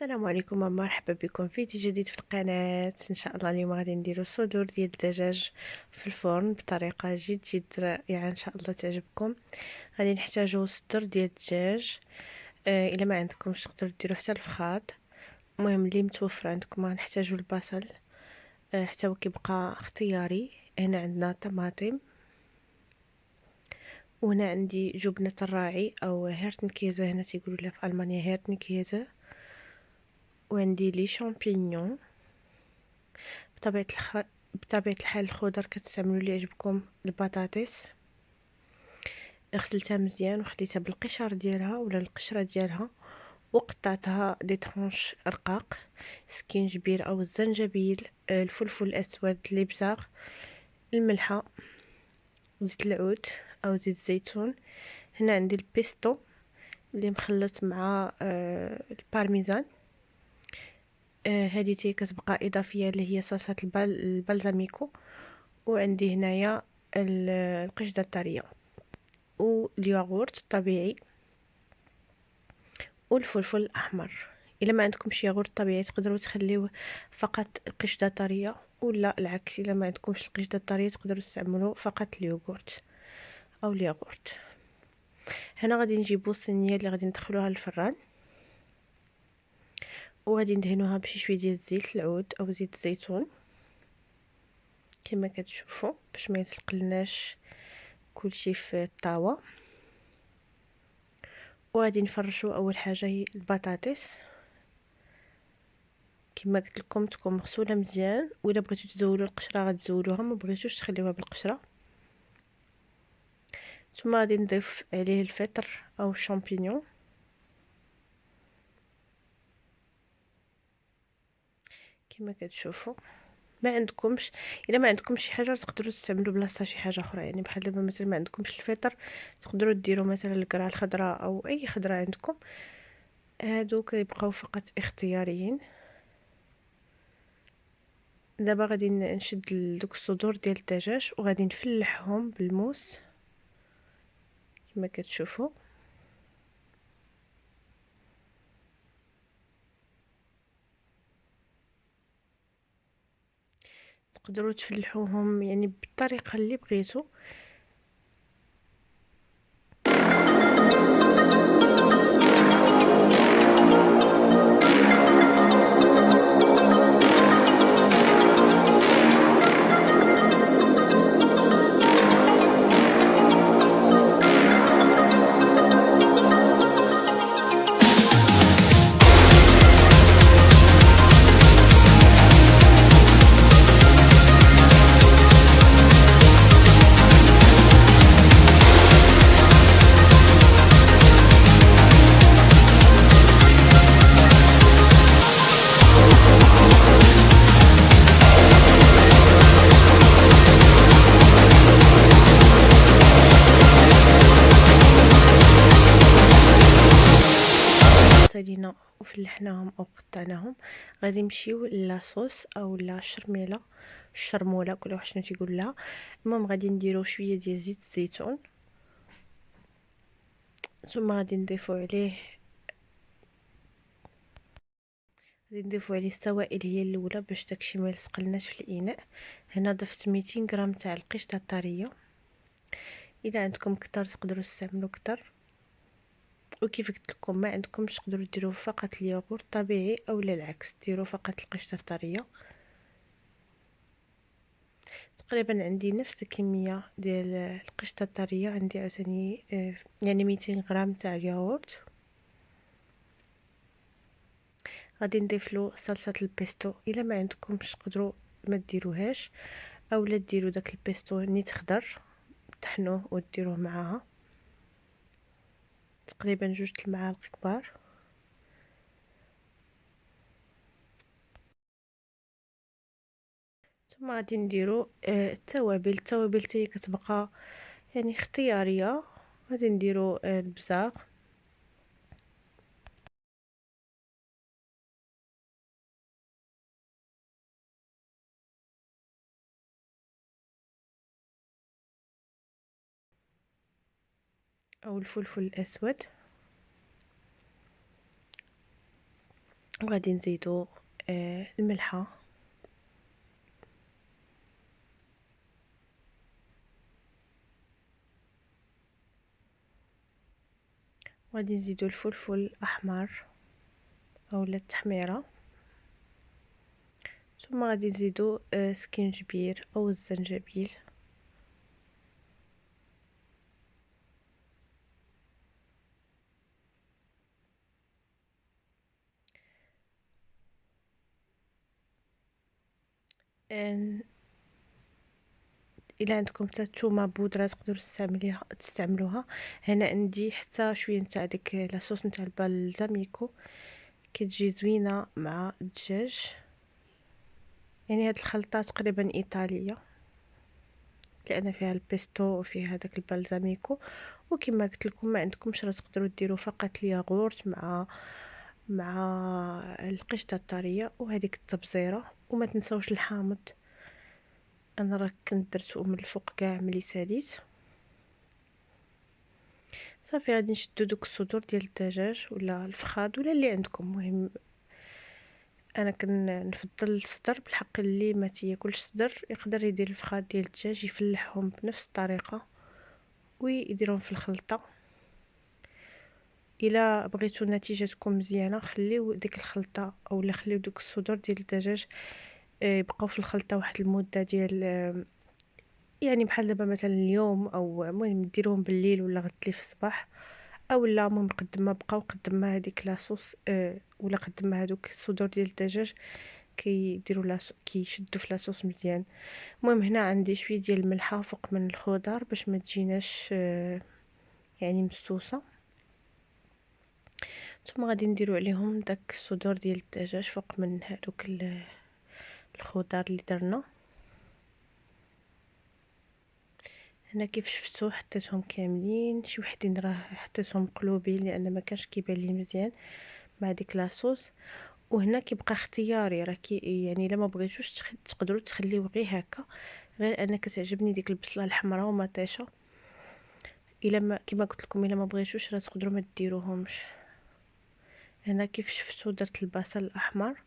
السلام عليكم ومرحبا بكم في فيديو جديد في القناة. ان شاء الله اليوم غادي نديرو صدور ديال الدجاج في الفرن بطريقة جد رائعة ان شاء الله تعجبكم. غادي نحتاجو صدر ديال الدجاج. الا ما عندكمش تقدروا ديروا حتى الفخاد، المهم اللي متوفر عندكم. غنحتاجو البصل، حتى هو كيبقى اختياري. هنا عندنا طماطم، وهنا عندي جبنة الراعي او هيرتنكيزه، هنا تيقولوا لها في المانيا هيرتنكيزه، وعندي لي شامبينيون. بطبيعة الحال الخضر كتستعملوا اللي يعجبكم. البطاطس غسلتها مزيان وخليتها بالقشر ديالها ولا القشرة ديالها، وقطعتها دي طرونش رقاق. سكينجبير او الزنجبيل، الفلفل الاسود اللي بزاغ، الملحة، زيت العود او زيت الزيتون. هنا عندي البيستو اللي مخلط مع البارميزان. هذه تي كتبقى اضافيه اللي هي صلصه البلزاميكو. وعندي هنايا القشده الطريه والياغورت الطبيعي والفلفل الاحمر. الا ما عندكمش ياغورت طبيعي تقدروا تخليوه فقط القشده طريه، ولا العكس، الا ما عندكمش القشده الطريه تقدروا تستعملوا فقط اليوغورت او الياغورت. هنا غادي نجيبو الصينيه اللي غادي ندخلوها للفران، وغادي ندهنوها بشي شويه ديال زيت العود او زيت الزيتون كما كتشوفوا، باش ما يتسقلناش كلشي في الطاوه. وغادي نفرشوا اول حاجه هي البطاطس، كما قلت لكم تكون مغسوله مزيان، والا بغيتو تزولوا القشره غتزولوها، ما بغيتوش تخليوها بالقشره. ثم غادي نضيف عليه الفطر او الشامبينيون كما كتشوفوا. ما عندكمش، الا ما عندكمش شي حاجه تقدروا تستعملوا بلاصتها شي حاجه اخرى، يعني بحال دابا مثلا ما عندكمش الفطر تقدروا ديروا مثلا القرعه الخضراء او اي خضره عندكم. هادو كيبقاو فقط اختياريين. دابا غادي نشد دوك الصدور ديال الدجاج وغادي نفلحهم بالموس كما كتشوفوا. تقدروا تفلحوهم يعني بالطريقه اللي بغيتو. سالينا وفلحناهم او قطعناهم، غادي نمشيو لاصوص او لا شرميله، الشرموله، كل واحد شنو تيقول لها. المهم غادي نديرو شويه ديال زيت الزيتون، ثم غادي نضيفو عليه السوائل هي الاولى باش داكشي ما يلصقلناش في الاناء. هنا ضفت 200 غرام تاع القشطه الطريه، اذا عندكم كتر تقدروا تستعملوا كتر، وكيف قلت لكم ما عندكمش تقدروا ديروا فقط الياغورت طبيعي او العكس ديروا فقط القشطه الطريه. تقريبا عندي نفس الكميه ديال القشطه الطريه، عندي عاوتاني يعني 200 غرام تاع الياغورت. غادي نضيف له صلصه البيستو، الا ما عندكمش تقدروا ما ديروهاش، اولا ديروا داك البيستو نيت خضر طحنوه وديروه معاها تقريبا 2 المعالق كبار. ثم غادي نديرو التوابل حتى هي كتبقى يعني اختياريه. غادي نديرو البزاغ، او الفلفل الاسود، وغادي نزيدو الملحه، وغادي نزيدو الفلفل الاحمر اولا التحميره، ثم غادي نزيدو سكينجبير او الزنجبيل، الا عندكم حتى الثومه بودره تقدروا تستعملوها. هنا عندي حتى شويه نتاع ديك لاصوص نتاع البالزاميكو، كتجي زوينه مع الدجاج. يعني هاد الخلطه تقريبا ايطاليه لان فيها البيستو وفيها داك البالزاميكو. وكما قلت لكم ما عندكمش راه تقدروا ديروا فقط الياغورت مع القشطه الطريه وهذيك التبزيره. وما تنساوش الحامض، انا راه كنت درته من الفوق كاع ملي ساليت. صافي غادي نشدو دوك الصدور ديال الدجاج ولا الفخاد ولا اللي عندكم. مهم انا كنفضل الصدر بالحق، اللي ما تياكلش صدر يقدر يدير الفخاد ديال الدجاج يفلحهم بنفس الطريقه ويديرهم في الخلطه. الا بغيتو النتيجه تكون مزيانه خليو ديك الخلطه اولا خليو دوك الصدور ديال الدجاج يبقاو في الخلطه واحد المده ديال يعني بحال دابا مثلا اليوم، او المهم ديروهم بالليل ولا غد لي في الصباح، او لا المهم قد ما بقاو قد ما هذيك لاصوص ولا قد ما هذوك الصدور ديال الدجاج كيديروا كيشدوا في لاصوص مزيان. المهم هنا عندي شويه ديال الملحه فوق من الخضر باش ما تجيناش يعني مسوسه. ثم غادي نديروا عليهم داك الصدور ديال الدجاج فوق من هذوك الخضر اللي درنا. هنا كيف شفتوا حطيتهم كاملين، شي وحدين راه حطيتهم مقلوبين لان ما كانش كيبان لي مزيان مع ديك لاصوص. وهنا كيبقى اختياري راه يعني الا ما بغيتوش تقدروا تخليوه غير هكا، غير انا كتعجبني ديك البصله الحمراء ومطيشه. الا ما كما قلت لكم الا ما بغيتوش راه تقدروا ما ديروهمش. هنا كيف شفتوا درت البصل الاحمر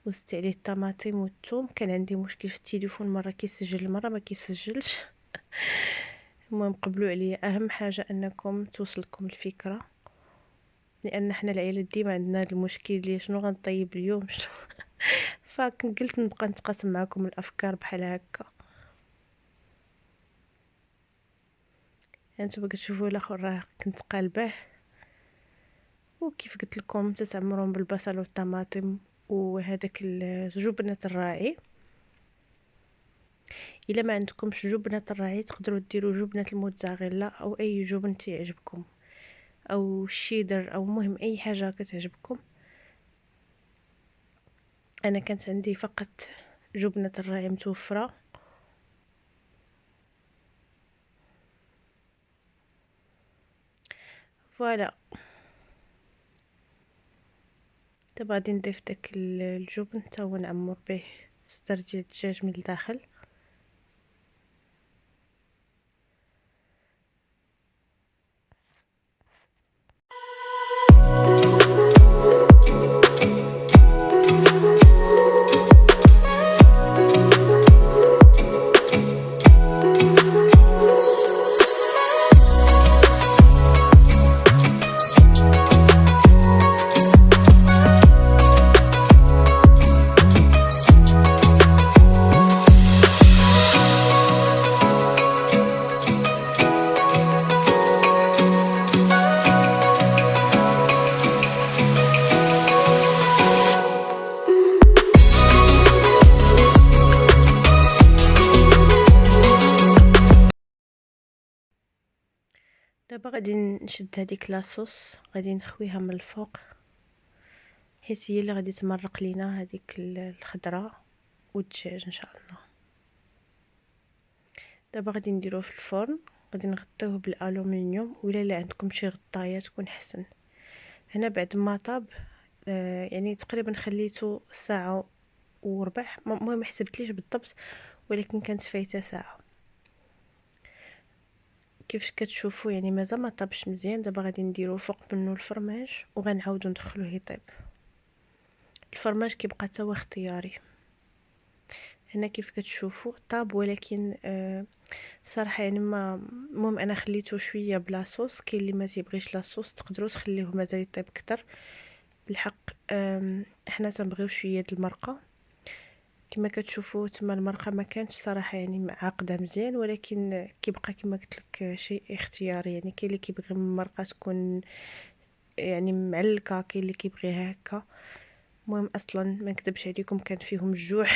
وزدت عليه الطماطم والثوم. كان عندي مشكل في التليفون، مره كيسجل مره ما كيسجلش. المهم قبلوا عليا، اهم حاجه انكم توصلكم الفكره، لان حنا العائله ديما عندنا هذا المشكل ديال شنو غنطيب اليوم شنو. فقلت نبقى نتقاسم معكم الافكار بحال هكا. انتم كتشوفوا الاخر راه كنت قالبه، وكيف قلت لكم تتعمرون بالبصل والطماطم وهذاك الجبنه الراعي. الا ما عندكمش جبنه الراعي تقدروا ديروا جبنه الموتزاريلا او اي جبن تعجبكم، او الشيدر، او مهم اي حاجه كتعجبكم. انا كانت عندي فقط جبنه الراعي متوفره. فوالا دابا غادي نضيف داك الجبن حتى هو نعمر به صدر ديال الدجاج من الداخل. دابا غادي نشد هذيك لاصوص غادي نخويها من الفوق، حيت هي اللي غادي تمرق لينا هذيك الخضره والدجاج ان شاء الله. دابا غادي نديروه في الفرن، غادي نغطيوه بالالومنيوم ولا لا عندكم شي غطايه تكون احسن. هنا بعد ما طاب يعني تقريبا خليته ساعه وربع، المهم ما حسبتليش بالضبط ولكن كانت فايته ساعه. كيفاش كتشوفوا يعني مازال ما طابش مزيان. دابا غادي نديرو فوق منه الفرماج وغنعاودو ندخلوه يطيب. الفرماج كيبقى حتى هو اختياري. هنا كيف كتشوفوا طاب، ولكن صراحه يعني ما المهم انا خليته شويه بلا صوص. كاين اللي ما تيبغيش لا صوص، تقدروا تخليوه مازال يطيب اكثر. بالحق احنا تنبغيو شويه د المرقه. كما كتشوفوا تما المرقه ما كانتش صراحه يعني عاقده مزيان، ولكن كيبقى كما قلت لك شيء اختياري. يعني كاين اللي كيبغي المرقه تكون يعني معلكه، كاين اللي كيبغيها هكا. المهم اصلا ما نكذبش عليكم كان فيهم الجوع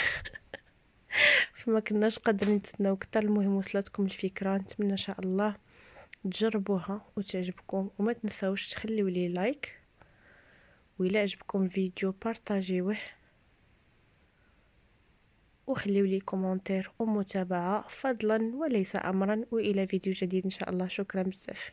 فما كناش قادرين نتسناو اكثر. المهم وصلتكم الفكره، نتمنى ان شاء الله تجربوها وتعجبكم، وما تنساوش تخليوا لي لايك، وإلا عجبكم الفيديو بارطاجيوه، وخليوا لي كومنتير ومتابعة فضلا وليس امرا. والى فيديو جديد ان شاء الله. شكرا بزاف.